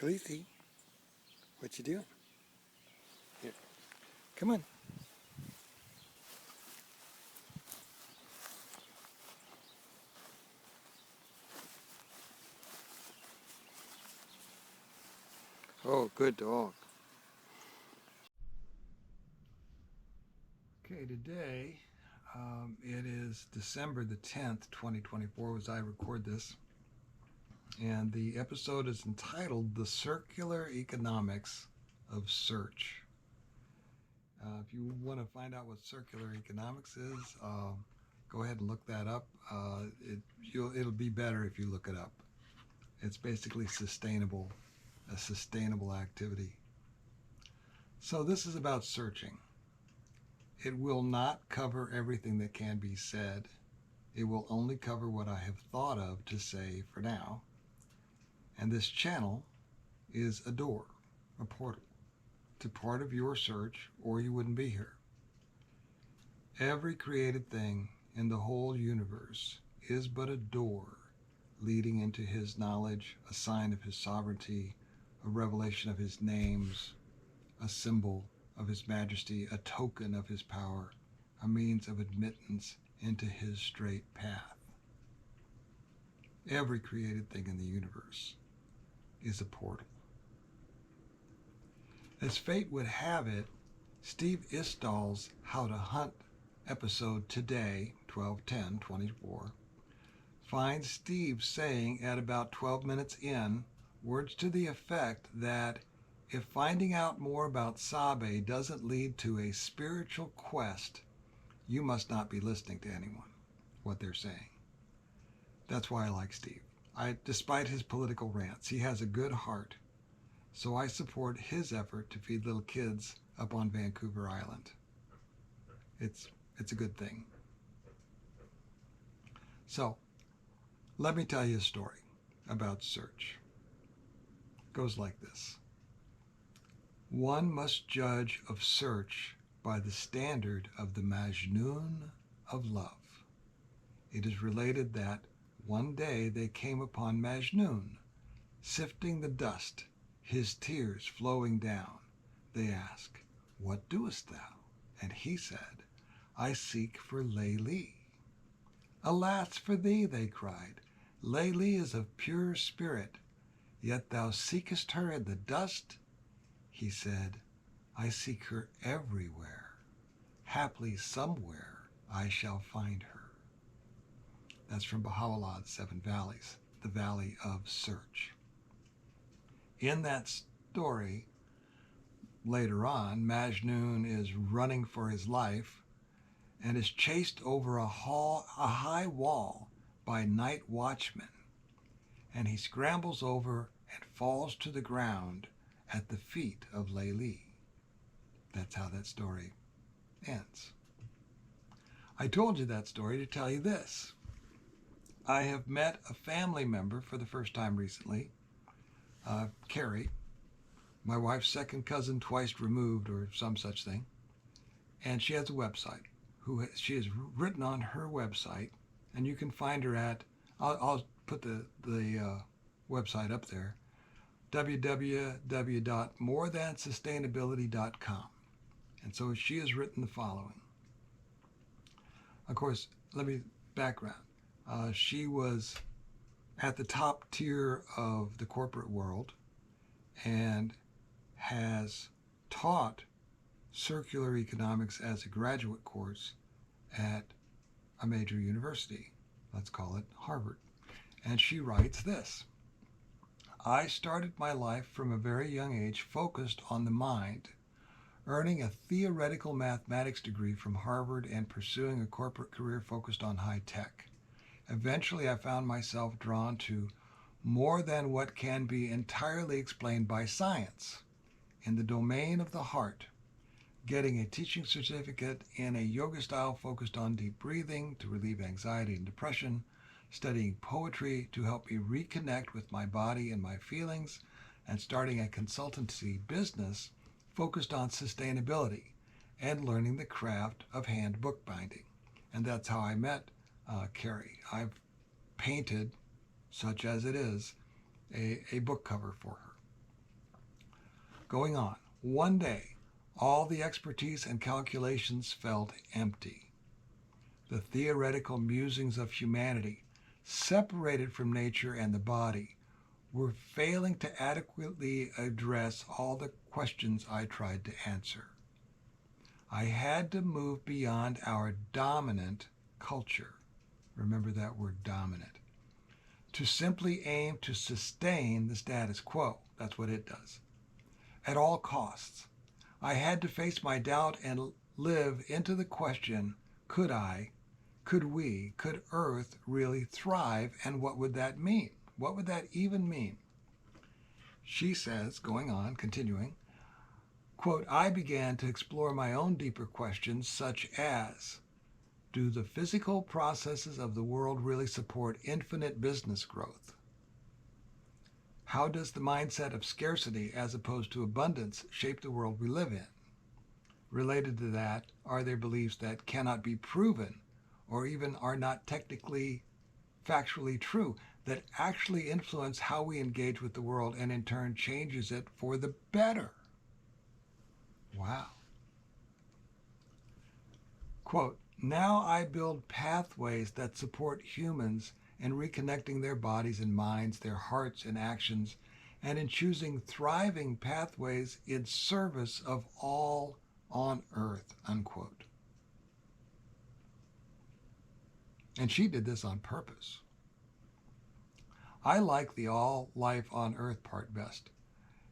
Khaleesi, what you doing? Here, come on. Oh, good dog. Okay, today it is December the 10th, 2024, as I record this. And the episode is entitled The Circular Economics of Search. If you want to find out what circular economics is, go ahead and look that up. It'll be better if you look it up. It's basically a sustainable activity. So this is about searching. It will not cover everything that can be said. It will only cover what I have thought of to say for now. And this channel is a door, a portal, to part of your search, or you wouldn't be here. Every created thing in the whole universe is but a door leading into his knowledge, a sign of his sovereignty, a revelation of his names, a symbol of his majesty, a token of his power, a means of admittance into his straight path. Every created thing in the universe is a portal. As fate would have it, Steve Istall's How to Hunt episode today, 12/10/24, finds Steve saying at about 12 minutes in words to the effect that if finding out more about Sabe doesn't lead to a spiritual quest, you must not be listening to anyone, what they're saying. That's why I like Steve. Despite his political rants, he has a good heart. So I support his effort to feed little kids up on Vancouver Island. It's a good thing. So let me tell you a story about search. It goes like this. One must judge of search by the standard of the Majnun of love. It is related that one day they came upon Majnun, sifting the dust, his tears flowing down. They ask, "What doest thou?" And he said, "I seek for Layli." "Alas for thee," they cried. "Layli is of pure spirit, yet thou seekest her in the dust." He said, "I seek her everywhere. Haply somewhere I shall find her." That's from Baha'u'llah's Seven Valleys, the Valley of Search. In that story, later on, Majnun is running for his life and is chased over a high wall by night watchmen. And he scrambles over and falls to the ground at the feet of Layli. That's how that story ends. I told you that story to tell you this. I have met a family member for the first time recently, Carrie, my wife's second cousin twice removed or some such thing, and she has a website. She has written on her website, and you can find her at, I'll put the website up there, www.morethansustainability.com. And so she has written the following. Of course, let me background. She was at the top tier of the corporate world and has taught circular economics as a graduate course at a major university. Let's call it Harvard. And she writes this. "I started my life from a very young age focused on the mind, earning a theoretical mathematics degree from Harvard and pursuing a corporate career focused on high tech. Eventually, I found myself drawn to more than what can be entirely explained by science in the domain of the heart, getting a teaching certificate in a yoga style focused on deep breathing to relieve anxiety and depression, studying poetry to help me reconnect with my body and my feelings, and starting a consultancy business focused on sustainability and learning the craft of hand bookbinding." And that's how I met Carrie. I've painted, such as it is, a book cover for her. Going on, one day, all the expertise and calculations felt empty. The theoretical musings of humanity, separated from nature and the body, were failing to adequately address all the questions I tried to answer. I had to move beyond our dominant culture. Remember that word, dominant. To simply aim to sustain the status quo. That's what it does. At all costs. I had to face my doubt and live into the question, could I, could we, could Earth really thrive, and what would that mean? What would that even mean? She says, going on, continuing, quote, I began to explore my own deeper questions such as, do the physical processes of the world really support infinite business growth? How does the mindset of scarcity as opposed to abundance shape the world we live in? Related to that, are there beliefs that cannot be proven or even are not technically, factually true that actually influence how we engage with the world and in turn changes it for the better? Wow. Quote, now I build pathways that support humans in reconnecting their bodies and minds, their hearts and actions, and in choosing thriving pathways in service of all on earth, unquote. And she did this on purpose. I like the all life on earth part best.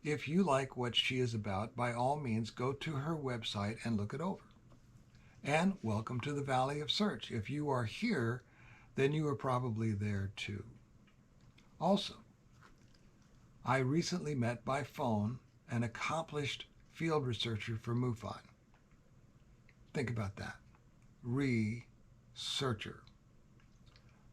If you like what she is about, by all means, go to her website and look it over. And welcome to the Valley of Search. If you are here, then you are probably there too. Also, I recently met by phone an accomplished field researcher for MUFON. Think about that. Researcher.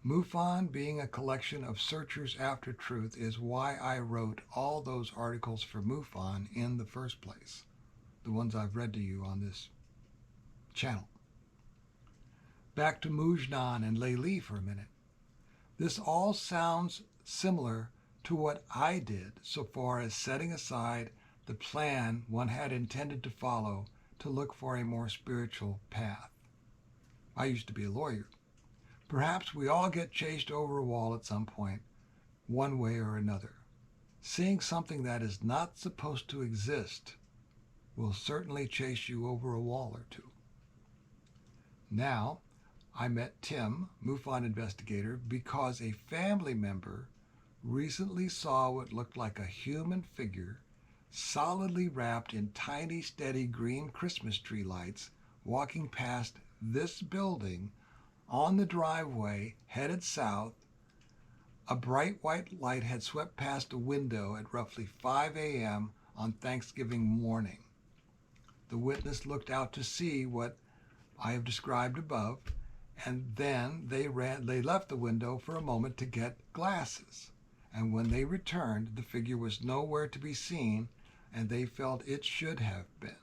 MUFON, being a collection of searchers after truth, is why I wrote all those articles for MUFON in the first place. The ones I've read to you on this channel. Back to Mujnan and Layli for a minute. This all sounds similar to what I did so far as setting aside the plan one had intended to follow to look for a more spiritual path. I used to be a lawyer. Perhaps we all get chased over a wall at some point, one way or another. Seeing something that is not supposed to exist will certainly chase you over a wall or two. Now, I met Tim, MUFON investigator, because a family member recently saw what looked like a human figure solidly wrapped in tiny, steady green Christmas tree lights walking past this building on the driveway headed south. A bright white light had swept past a window at roughly 5 a.m. on Thanksgiving morning. The witness looked out to see what I have described above, and then they left the window for a moment to get glasses. And when they returned, the figure was nowhere to be seen, and they felt it should have been.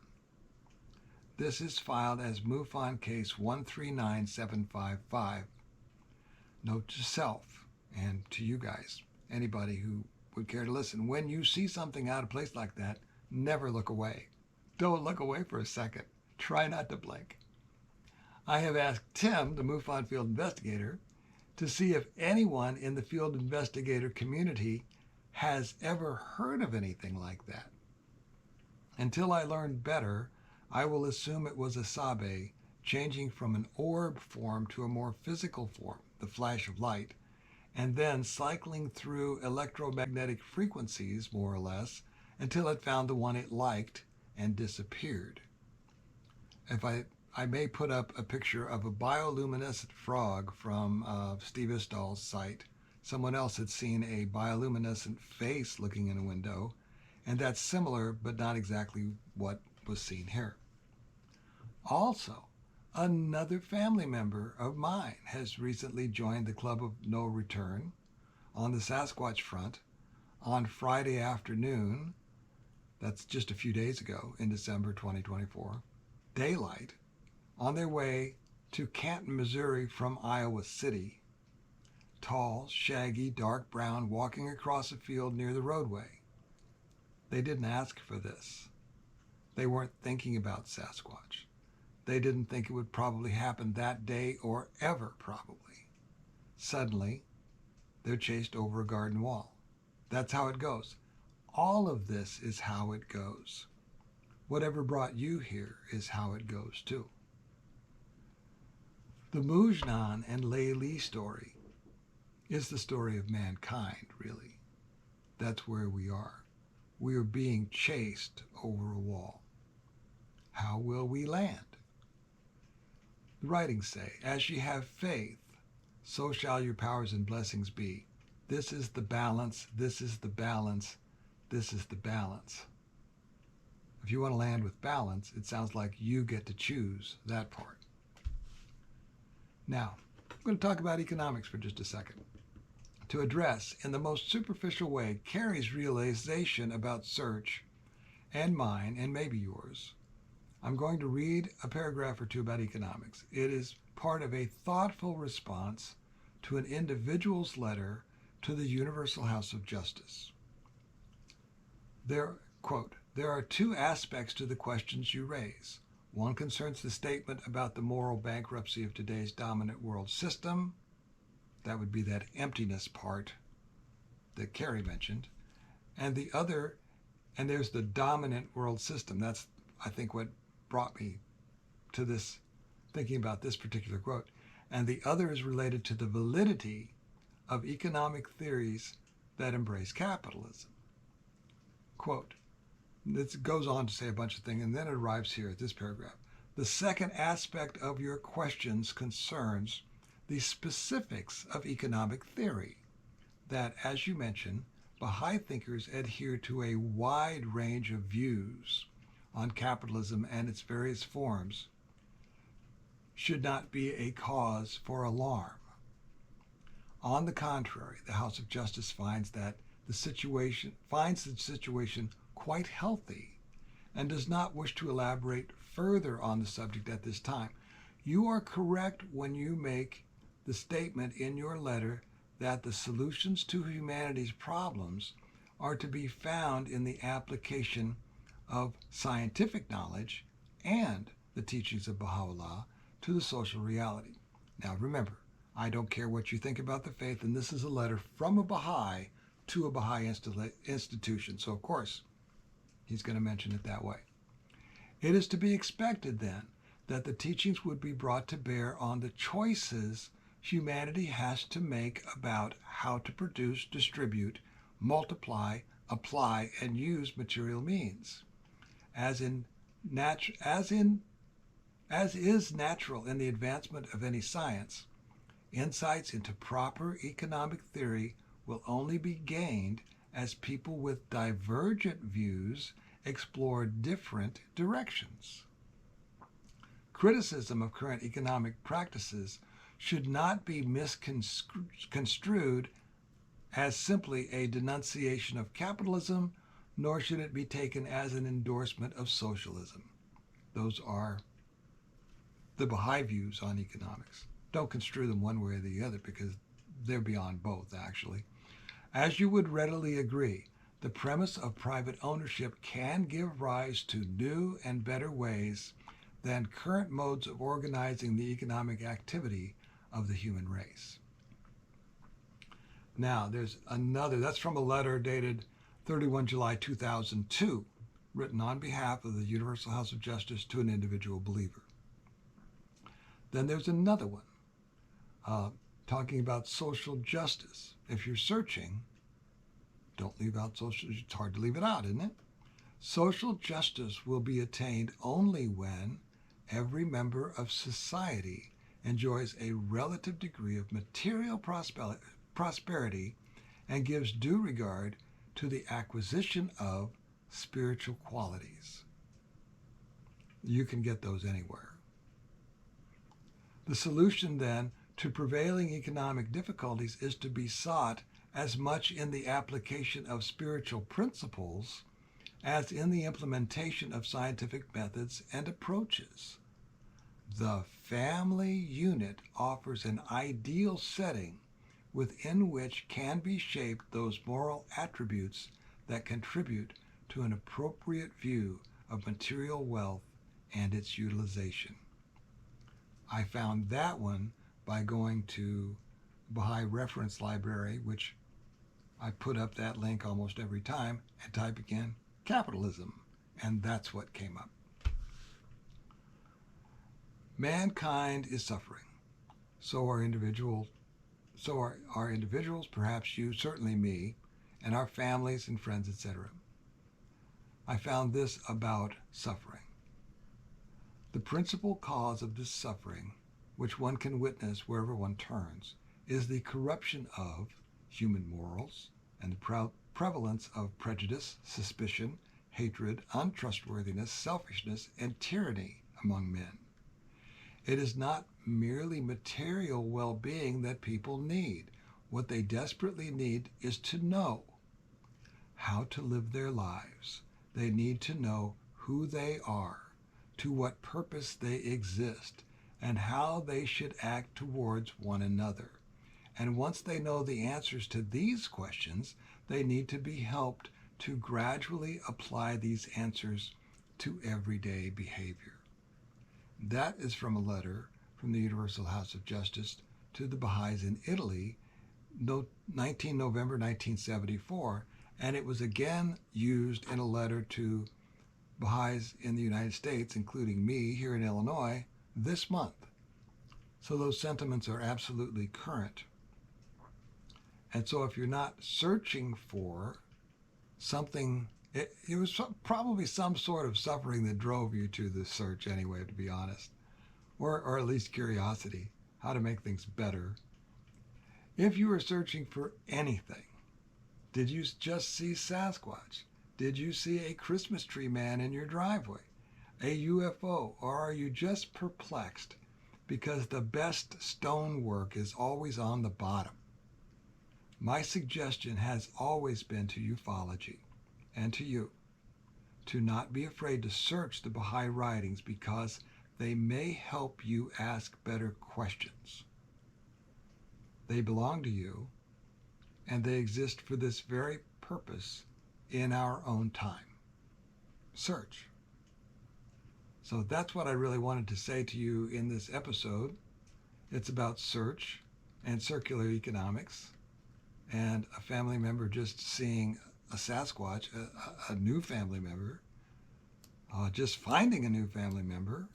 This is filed as MUFON case 139755. Note to self, and to you guys, anybody who would care to listen, when you see something out of place like that, never look away. Don't look away for a second. Try not to blink. I have asked Tim, the MUFON field investigator, to see if anyone in the field investigator community has ever heard of anything like that. Until I learn better, I will assume it was a Sabe changing from an orb form to a more physical form, the flash of light, and then cycling through electromagnetic frequencies, more or less, until it found the one it liked and disappeared. If I may put up a picture of a bioluminescent frog from Steve Istall's site. Someone else had seen a bioluminescent face looking in a window, and that's similar but not exactly what was seen here. Also, another family member of mine has recently joined the Club of No Return on the Sasquatch front on Friday afternoon, that's just a few days ago in December 2024, daylight, on their way to Canton, Missouri from Iowa City. Tall, shaggy, dark brown, walking across a field near the roadway. They didn't ask for this. They weren't thinking about Sasquatch. They didn't think it would probably happen that day or ever, probably. Suddenly, they're chased over a garden wall. That's how it goes. All of this is how it goes. Whatever brought you here is how it goes too. The Mujnan and Lei Li story is the story of mankind, really. That's where we are. We are being chased over a wall. How will we land? The writings say, as ye have faith, so shall your powers and blessings be. This is the balance, this is the balance, this is the balance. If you want to land with balance, it sounds like you get to choose that part. Now, I'm going to talk about economics for just a second. To address, in the most superficial way, Carrie's realization about search, and mine, and maybe yours, I'm going to read a paragraph or two about economics. It is part of a thoughtful response to an individual's letter to the Universal House of Justice. Quote, there are two aspects to the questions you raise. One concerns the statement about the moral bankruptcy of today's dominant world system. That would be that emptiness part that Carrie mentioned. And the other, and there's the dominant world system. That's, I think, what brought me to this, thinking about this particular quote. And the other is related to the validity of economic theories that embrace capitalism. Quote, this goes on to say a bunch of things, and then it arrives here at this paragraph. The second aspect of your questions concerns the specifics of economic theory, that, as you mentioned, Baha'i thinkers adhere to a wide range of views on capitalism and its various forms, should not be a cause for alarm. On the contrary, the House of Justice finds the situation quite healthy and does not wish to elaborate further on the subject at this time. You are correct when you make the statement in your letter that the solutions to humanity's problems are to be found in the application of scientific knowledge and the teachings of Baha'u'llah to the social reality. Now remember, I don't care what you think about the faith, and this is a letter from a Baha'i to a Baha'i institution, so of course he's going to mention it that way. It is to be expected then that the teachings would be brought to bear on the choices humanity has to make about how to produce, distribute, multiply, apply, and use material means. As is natural in the advancement of any science, insights into proper economic theory will only be gained as people with divergent views explore different directions. Criticism of current economic practices should not be misconstrued as simply a denunciation of capitalism, nor should it be taken as an endorsement of socialism. Those are the Baha'i views on economics. Don't construe them one way or the other because they're beyond both, actually. As you would readily agree, the premise of private ownership can give rise to new and better ways than current modes of organizing the economic activity of the human race. Now, there's another, that's from a letter dated 31 July 2002, written on behalf of the Universal House of Justice to an individual believer. Then there's another one, talking about social justice. If you're searching, don't leave out social, it's hard to leave it out, isn't it? Social justice will be attained only when every member of society enjoys a relative degree of material prosperity and gives due regard to the acquisition of spiritual qualities. You can get those anywhere. The solution then to prevailing economic difficulties is to be sought as much in the application of spiritual principles as in the implementation of scientific methods and approaches. The family unit offers an ideal setting within which can be shaped those moral attributes that contribute to to an appropriate view of material wealth and its utilization. I found that one by going to Baha'i Reference Library, which I put up that link almost every time, and type in capitalism, and that's what came up. Mankind is suffering. So are individuals, perhaps you, certainly me, and our families and friends, etc. I found this about suffering. The principal cause of this suffering, which one can witness wherever one turns, is the corruption of human morals and the prevalence of prejudice, suspicion, hatred, untrustworthiness, selfishness, and tyranny among men. It is not merely material well-being that people need. What they desperately need is to know how to live their lives. They need to know who they are, to what purpose they exist, and how they should act towards one another. And once they know the answers to these questions, they need to be helped to gradually apply these answers to everyday behavior. That is from a letter from the Universal House of Justice to the Baha'is in Italy, 19 November 1974, and it was again used in a letter to Baha'is in the United States, including me here in Illinois, this month. So those sentiments are absolutely current. And so if you're not searching for something, it was probably some sort of suffering that drove you to this search anyway, to be honest, or at least curiosity, how to make things better. If you were searching for anything, did you just see Sasquatch? Did you see a Christmas tree man in your driveway? A UFO? Or are you just perplexed because the best stonework is always on the bottom? My suggestion has always been to ufology and to you to not be afraid to search the Baha'i writings because they may help you ask better questions. They belong to you, and they exist for this very purpose in our own time. Search. So that's what I really wanted to say to you in this episode. It's about search and circular economics, and a family member just seeing a Sasquatch, a new family member, just finding a new family member,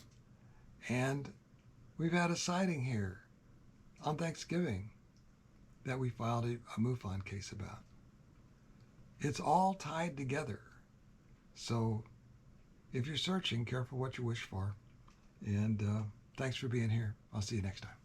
and we've had a sighting here on Thanksgiving that we filed a MUFON case about. It's all tied together. So if you're searching, careful what you wish for. And thanks for being here. I'll see you next time.